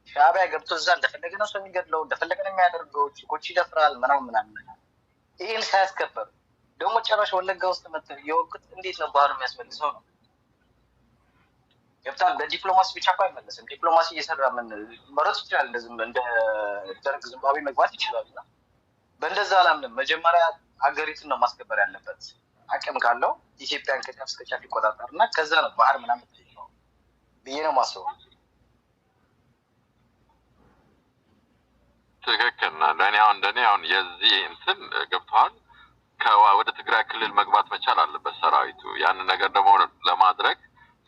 ሻዕቢያ ገብቶ እዛ እንደፈለገ ነው ሰው የሚገድለው እንደፈለገ ነው የሚያደርገው ቺኮች ይደፍራል ምናምን ይሄን ሳያስከበር ደግሞ ጨራሽ ወለጋ ውስጥ መጥተው የወቅት እንዴት ነው ባህር የሚያስመልሰው ነው ገብቷል በዲፕሎማሲ ብቻ እኮ አይመለስም ዲፕሎማሲ እየሰራ ምን መረጥ ይችላል እንደዚህ እንደ ደርግ ዝምባብዌ መግባት ይችላልና በእንደዛ አላምንም መጀመሪያ ሀገሪቱን ነው ማስከበር ያለበት አቅም ካለው ኢትዮጵያን ከጫፍ እስከ ጫፍ ይቆጣጠርና ከዛ ነው ባህር ምናምን ነው ብዬ ነው ማስበው ትክክል ነው ለኔ አሁን የዚህ እንትን ገብቷል ወደ ትግራይ ክልል መግባት መቻል አለበት ሰራዊቱ ያን ነገር ደግሞ ለማድረግ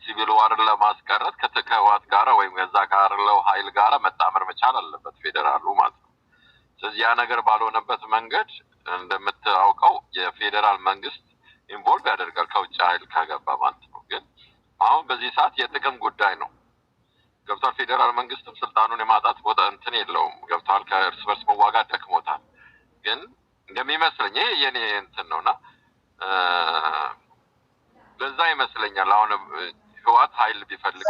ሲቪል ዋርን ለማስቀረት ከተከዋት ጋራ ወይም ገዛ ጋር ለው ኃይል ጋራ መጣመር መቻል አለበት ፌደራሉ ማለት ነው ስለዚህ ያ ነገር ባልሆነበት መንገድ እንደምታውቀው የፌደራል መንግስት ኢንቮልቭ ያደርጋል ከውጭ ኃይል ካገባ ማለት ነው ግን አሁን በዚህ ሰዓት የጥቅም ጉዳይ ነው ገብቷል ፌደራል መንግስትም ስልጣኑን የማጣት ቦታ እንትን የለውም ገብቷል ከእርስ በርስ መዋጋት ደክሞታል ግን እንደሚመስለኝ የኔ እንትን ነውና በዛ ይመስለኛል አሁን ህዋት ኃይል ቢፈልግ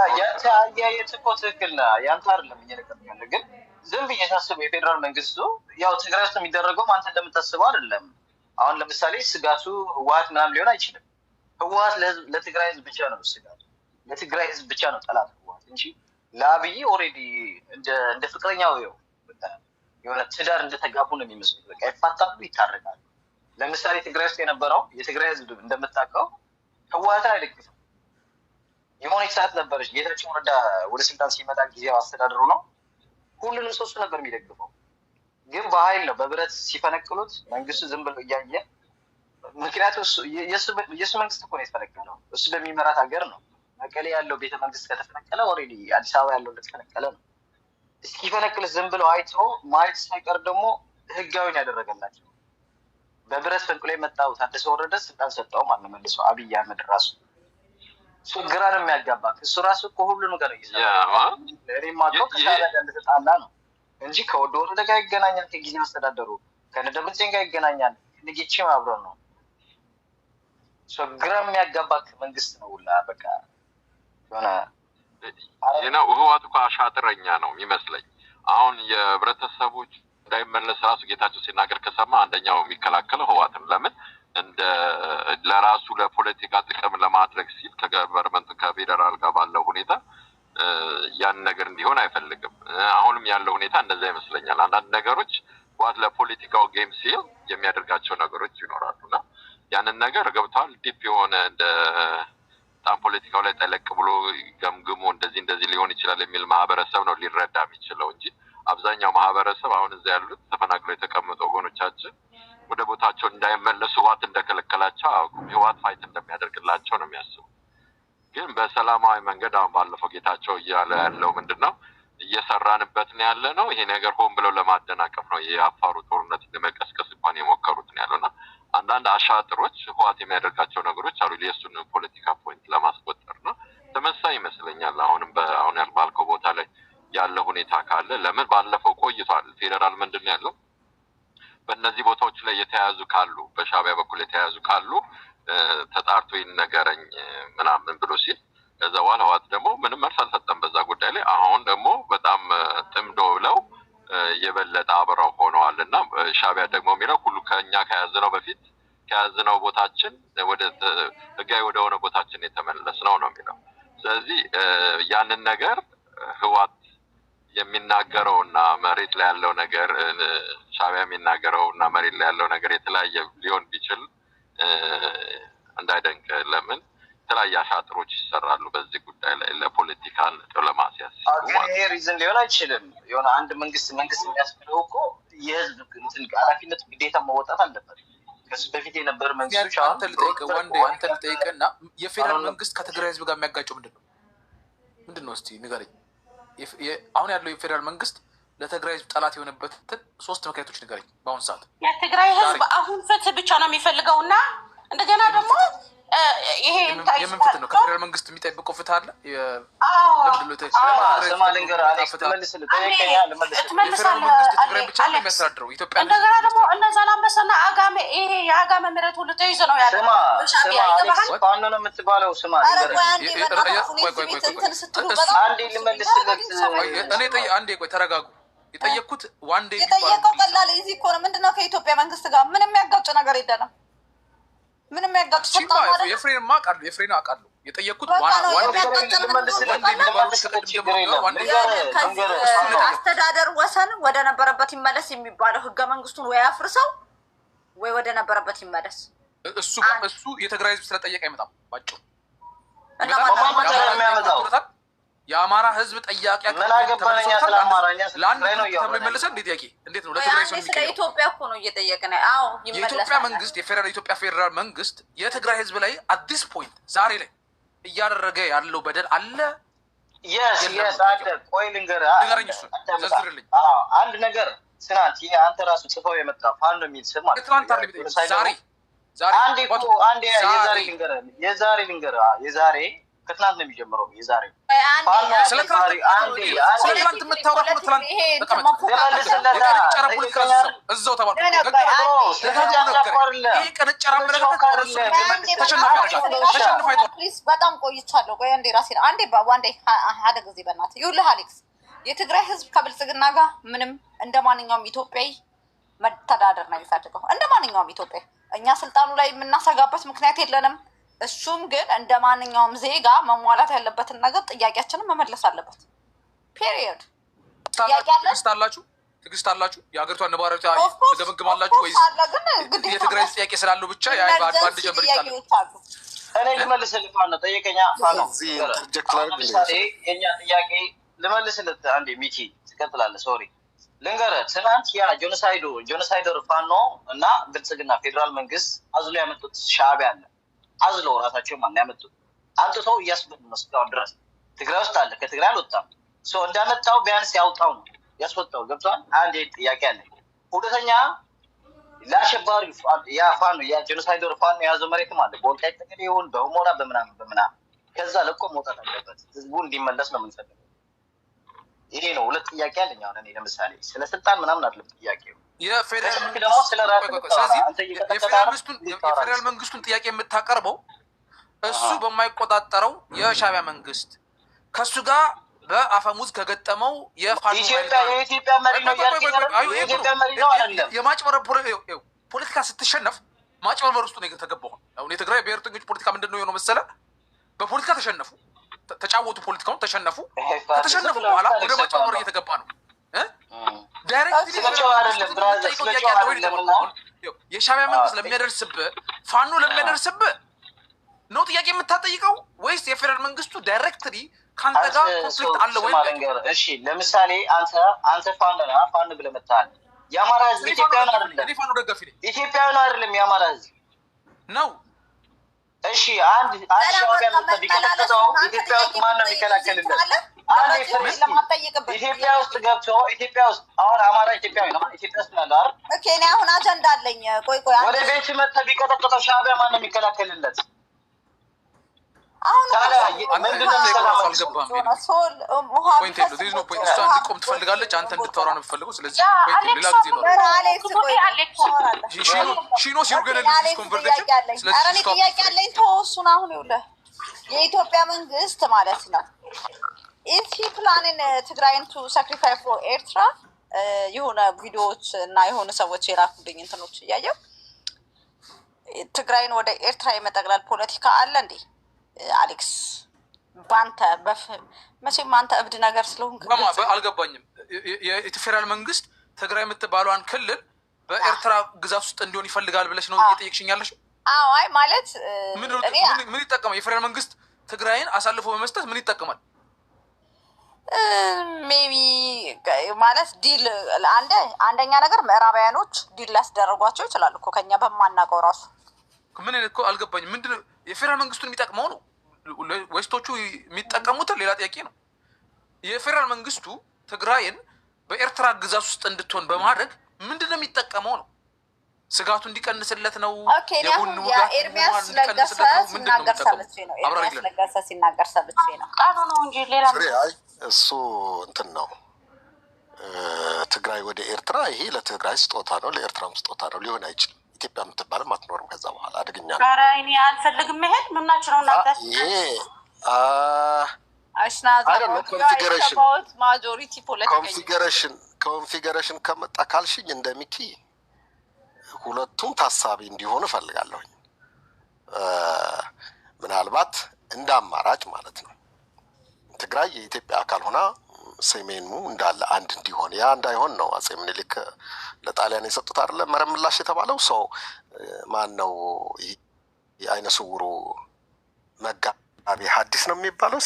ያ የትኮ ትክክል ነው ያንተ አይደለም እየነገርኩህ ግን ዝም ብዬ ሳስበው የፌደራል መንግስቱ ያው ትግራይ ውስጥ የሚደረገው አንተ እንደምታስበው አይደለም አሁን ለምሳሌ ስጋቱ ህዋት ምናምን ሊሆን አይችልም ህዋት ለትግራይ ህዝብ ብቻ ነው ስጋቱ ለትግራይ ህዝብ ብቻ ነው ጠላት ህዋት እንጂ ለአብይ ኦልሬዲ እንደ ፍቅረኛው የሆነ ትዳር እንደተጋቡ ነው የሚመስለው በቃ ይፋታሉ ይታረቃሉ ለምሳሌ ትግራይ ውስጥ የነበረው የትግራይ ህዝብ እንደምታውቀው ህወሓትን አይደግፍም። የሆነች ሰዓት ነበረች ጌታቸው ረዳ ወደ ስልጣን ሲመጣ ጊዜው አስተዳደሩ ነው ሁሉንም ሰው እሱ ነበር የሚደግፈው። ግን በኃይል ነው በብረት ሲፈነቅሉት መንግስቱ ዝም ብሎ እያየ። ምክንያቱም የእሱ መንግስት እኮ ነው የተፈነቀለው። እሱ በሚመራት ሀገር ነው። መቀሌ ያለው ቤተ መንግስት ከተፈነቀለ ኦልሬዲ አዲስ አበባ ያለው እንደተፈነቀለ ነው። እስኪፈነቅልስ ዝም ብለው አይቶ ማየት ሳይቀር ደግሞ ህጋዊን ያደረገላቸው በብረት ፈንቅሎ የመጣው ታደሰ ወረደ ስልጣን ሰጠው ማለት ነው መልሶ አብይ አህመድ ራሱ ግራ ነው የሚያጋባ። እሱ ራሱ እኮ ሁሉንም ጋር ይሰራል። ለሪማቶ ከሻዕቢያ ጋር እንደተጣላ ነው እንጂ ከወደ ወረደ ጋር ይገናኛል፣ ከጊዜ አስተዳደሩ ከነደብረጽዮን ጋር ይገናኛል፣ ከነጌቼም አብሮ ነው። ግራ የሚያጋባ መንግስት ነው ሁላ በቃ ሆነ። ነው ህወሓት እኮ አሻጥረኛ ነው የሚመስለኝ። አሁን የህብረተሰቦች እንዳይመለስ ራሱ ጌታቸው ሲናገር ከሰማ አንደኛው የሚከላከለው ህወሓትን ለምን እንደ ለራሱ ለፖለቲካ ጥቅም ለማድረግ ሲል ከገቨርንመንቱ ከፌደራል ጋር ባለው ሁኔታ ያን ነገር እንዲሆን አይፈልግም። አሁንም ያለው ሁኔታ እንደዛ ይመስለኛል። አንዳንድ ነገሮች ህወሓት ለፖለቲካው ጌም ሲል የሚያደርጋቸው ነገሮች ይኖራሉና ያንን ነገር ገብቷል። ዲፕ የሆነ እንደ በጣም ፖለቲካው ላይ ጠለቅ ብሎ ገምግሞ እንደዚህ ሊሆን ይችላል የሚል ማህበረሰብ ነው ሊረዳ የሚችለው እንጂ አብዛኛው ማህበረሰብ አሁን እዛ ያሉት ተፈናቅለው የተቀመጡ ወገኖቻችን ወደ ቦታቸው እንዳይመለሱ ህወሓት እንደከለከላቸው ህወሓት ፋይት እንደሚያደርግላቸው ነው የሚያስቡ። ግን በሰላማዊ መንገድ አሁን ባለፈው ጌታቸው እያለ ያለው ምንድነው እየሰራንበት ነው ያለ ነው። ይሄ ነገር ሆን ብለው ለማደናቀፍ ነው የአፋሩ ጦርነት ለመቀስቀስ እንኳን የሞከሩት ነው ያለውና አንዳንድ አሻጥሮች ህወሓት የሚያደርጋቸው ነገሮች አሉ የእሱን ፖለቲካ ፖይንት ለማስቆጠር ነው። ተመሳሳይ ይመስለኛል አሁንም በአሁን ያልባልከው ቦታ ላይ ያለ ሁኔታ ካለ ለምን ባለፈው ቆይቷል። ፌደራል ምንድነው ያለው በእነዚህ ቦታዎች ላይ የተያዙ ካሉ በሻዕቢያ በኩል የተያዙ ካሉ ተጣርቶ ይነገረኝ ምናምን ብሎ ሲል ከዛ በኋላ ህወሓት ደግሞ ምንም መልስ አልሰጠም በዛ ጉዳይ ላይ። አሁን ደግሞ በጣም ጥምዶ ብለው የበለጠ አብረው ሆነዋልና ሻዕቢያ ደግሞ የሚለው ሁሉ ከኛ ከያዝነው በፊት ከያዝነው ቦታችን ወደ ህጋዊ ወደ ሆነ ቦታችን የተመለስ ነው የሚለው። ስለዚህ ያንን ነገር ህወሓት የሚናገረውና መሬት ላይ ያለው ነገር ሻዕቢያ የሚናገረውና መሬት ላይ ያለው ነገር የተለያየ ሊሆን ቢችል እንዳይደንቅ ለምን የተለያየ አሻጥሮች ይሰራሉ በዚህ ጉዳይ ላይ ለፖለቲካ ነጥብ ለማስያዝ። ይሄ ሪዝን ሊሆን አይችልም። የሆነ አንድ መንግስት የሚያስፈልገው እኮ የህዝብ ኃላፊነት ግዴታ መወጣት አለበት። ከሱ በፊት የነበረ መንግስቶች አንተ ልጠይቅና የፌደራል መንግስት ከትግራይ ህዝብ ጋር የሚያጋጨው ምንድን ነው? እስቲ ንገረኝ። አሁን ያለው የፌደራል መንግስት ለትግራይ ህዝብ ጠላት የሆነበትን 3 ምክንያቶች ንገረኝ። በአሁን ሰዓት የትግራይ ህዝብ አሁን ፍትህ ብቻ ነው የሚፈልገውና እንደገና ደግሞ ይሄ የምንፍት ነው ከፌደራል መንግስት የሚጠብቀው ፍትህ አለ። ስማ ልንገርህ አሌክስ ትመልስልህ ትግራይ ብቻ ነው የሚያስተዳድረው ኢትዮጵያ። እንደገና ደግሞ እነዛ ላንበሳና አጋሜ ይሄ የአጋሜ መሬት ሁሉ ተይዞ ነው ያለው። ፋኖ ነው የምትባለው። ስማ አንዴ ቆይ ተረጋጉ። የጠየቅኩት ዋንዴ የጠየቀው ቀላል እዚህ እኮ ነው። ምንድነው ከኢትዮጵያ መንግስት ጋር ምንም የሚያጋጭ ነገር የለንም። ምንም ያጋጭ የፍሬን አውቃለሁ። የጠየቅኩት አስተዳደር ወሰን ወደ ነበረበት ይመለስ የሚባለው ህገ መንግስቱን ወይ አፍርሰው ወይ ወደ ነበረበት ይመለስ። እሱ የትግራይ ህዝብ ስለጠየቀ አይመጣም ባጭሩ። የአማራ ህዝብ ጠያቂ እንዴት ነው ለትግራይ ሰው ስለ ኢትዮጵያ እኮ ነው እየጠየቅን። አዎ የኢትዮጵያ መንግስት የኢትዮጵያ ፌደራል መንግስት የትግራይ ህዝብ ላይ አዲስ ፖይንት ዛሬ ላይ እያደረገ ያለው በደል አለ። ቆይ ልንገርህ ዘዝርልኝ አንድ ነገር ስናት ይሄ አንተ ራሱ ጽፈው የመጣ ፋኖ የሚል ስም ማለት የዛሬ ልንገርህ ከትናንት ነው የሚጀምረው። የዛሬ በጣም ቆይቻለሁ። ቆይ አንዴ ራሴ አንዴ አደ ጊዜ በእናትህ ይኸውልህ አሌክስ፣ የትግራይ ህዝብ ከብልጽግና ጋር ምንም እንደ ማንኛውም ኢትዮጵያዊ መተዳደር ነው የሚፈልገው። እንደ ማንኛውም ኢትዮጵያዊ እኛ ስልጣኑ ላይ የምናሰጋበት ምክንያት የለንም። እሱም ግን እንደ ማንኛውም ዜጋ መሟላት ያለበትን ነገር ጥያቄያችንን መመለስ አለበት። ፔሪየድ። ትግስት አላችሁ? የሀገሪቷን ነባራዊ ትገመግማላችሁ ወይስ የትግራይ ጥያቄ ስላለው ብቻ በአንድ ጀምር ይታለ? እኔ ልመልስልህ ፋኖ ጠየቀኛ ፋኖ ለምሳሌ የኛ ጥያቄ ልመልስልህ አንዴ ሚኪ ትቀጥላለህ ሶሪ ልንገርህ ትናንት ያ ጆኖሳይደር ፋኖ እና ብልጽግና ፌዴራል መንግስት አዝሎ ያመጡት ሻዕቢያ አለ አዝሎ ራሳቸው ማን ያመጡት አንጥተው እያስበሉ ነው እስካሁን ድረስ ትግራይ ውስጥ አለ ከትግራይ አልወጣም እንዳመጣው ቢያንስ ያውጣው ነው ያስወጣው ገብቷል አንዴ ጥያቄ አለ ሁለተኛ ለአሸባሪ ያ ፋኖ ያ ጆኖሳይደር ፋኖ የያዘው መሬትም አለ በወልቃይት ጠገዴ ይሁን በሁመራ በምናምን ከዛ ለቆ መውጣት አለበት ህዝቡ እንዲመለስ ነው የምንፈልገው ይሄ ነው ሁለት ጥያቄ አለኝ አሁን እኔ ለምሳሌ ስለ ስልጣን ምናምን አይደለም ጥያቄው የፌዴራል መንግስቱን ጥያቄ የምታቀርበው እሱ በማይቆጣጠረው የሻዕቢያ መንግስት ከሱ ጋር በአፈሙዝ ከገጠመው የኢትዮጵያ መሪ ነው የኢትዮጵያ መሪ ነው አይደለም የማጭበረር ፖለቲካ ስትሸነፍ ማጭበርበር ውስጥ ነው የተገባው አሁን የትግራይ ብሔርተኞች ፖለቲካ ምንድነው የሆነው መሰለ በፖለቲካ ተሸነፉ ተጫወቱ ፖለቲካውን ተሸነፉ ከተሸነፉ በኋላ ወደ ማጭበርበር እየተገባ ነው ዳይሬክትሊ የሻዕቢያ መንግስት ለሚያደርስብህ ፋኖ ለሚያደርስብህ ነው ጥያቄ የምታጠይቀው ወይስ የፌደራል መንግስቱ ዳይሬክትሊ ካንተ ጋር ኮንፍሊክት አለ ወይ? እሺ ለምሳሌ አንተ ፋኖ ብለህ መጣል የአማራ ህዝብ ኢትዮጵያውያን አይደለም እኔ ፋኖ ደጋፊ ነኝ ኢትዮጵያውያን አይደለም የአማራ ህዝብ ነው እሺ አንድ ሻዕቢያ ቢከተለው ኢትዮጵያ ውስጥ ማን ነው የሚከላከልለት አንድ ኢትዮጵያ ውስጥ ገብቶ ኢትዮጵያ ውስጥ አሁን አማራ ኢትዮጵያዊ ነው ኢትዮጵያ ውስጥ ያለው አይደል ኦኬ እኔ አሁን አጀንዳ አለኝ ቆይ ወደ ቤት መጥተህ ቢቀጠቅጠው ሻዕቢያ ማን ነው የሚከላከልለት አሁን እንዲቆም ትፈልጋለች አንተ እንድታወራ ነው የምፈልገው ስለዚህ ሌላ ጊዜ ነው ጥያቄ አለኝ ተወሱን አሁን ይኸውልህ የኢትዮጵያ መንግስት ማለት ነው if he planning ትግራይን to sacrifice for ኤርትራ የሆነ ቪዲዮዎች እና የሆነ ሰዎች የላኩልኝ እንትኖች እያየሁ ትግራይን ወደ ኤርትራ የመጠቅለል ፖለቲካ አለ እንዴ አሌክስ ባንተ መቼም አንተ እብድ ነገር ስለሆንክ አልገባኝም የፌደራል መንግስት ትግራይ የምትባለዋን ክልል በኤርትራ ግዛት ውስጥ እንዲሆን ይፈልጋል ብለሽ ነው እየጠየቅሽኛለሽ አዎ አይ ማለት ምን ይጠቀማል የፌደራል መንግስት ትግራይን አሳልፎ በመስጠት ምን ይጠቀማል ሜቢ ማለት ዲል አንደኛ ነገር ምዕራባውያኖች ዲል ሊያስደርጓቸው ይችላሉ እኮ ከኛ በማናውቀው ራሱ ምን እኮ አልገባኝም ምንድነው የፌደራል መንግስቱን የሚጠቅመው ነው ወይስቶቹ የሚጠቀሙት ሌላ ጥያቄ ነው የፌደራል መንግስቱ ትግራይን በኤርትራ ግዛት ውስጥ እንድትሆን በማድረግ ምንድነው የሚጠቀመው ነው ስጋቱ እንዲቀንስለት ነው የቡን ውጋት ኤርሚያስ ለገሰ ሲናገር ሰምቼ ነው ኤርሚያስ ለገሰ ሲናገር ሰምቼ ነው ቃሉ ነው እንጂ ሌላ እሱ እንትን ነው ትግራይ ወደ ኤርትራ ይሄ ለትግራይ ስጦታ ነው ለኤርትራም ስጦታ ነው ሊሆን አይችልም ኢትዮጵያ የምትባልም አትኖርም ከዛ በኋላ አደገኛ ነው ኧረ እኔ አልፈልግም መሄድ ምናችሁ ነው እናንተ ይሄ አሽናዛ ማጆሪቲ ኮንፊገሬሽን ከመጣ ካልሽኝ እንደሚኪ ሁለቱም ታሳቢ እንዲሆኑ እፈልጋለሁኝ ምናልባት እንደ አማራጭ ማለት ነው ትግራይ የኢትዮጵያ አካል ሆና ሰሜኑ እንዳለ አንድ እንዲሆን ያ እንዳይሆን ነው አጼ ምኒልክ ለጣሊያን የሰጡት አይደለ መረምላሽ የተባለው ሰው ማን ነው የአይነ ስውሩ መጋቢ ሐዲስ ነው የሚባለው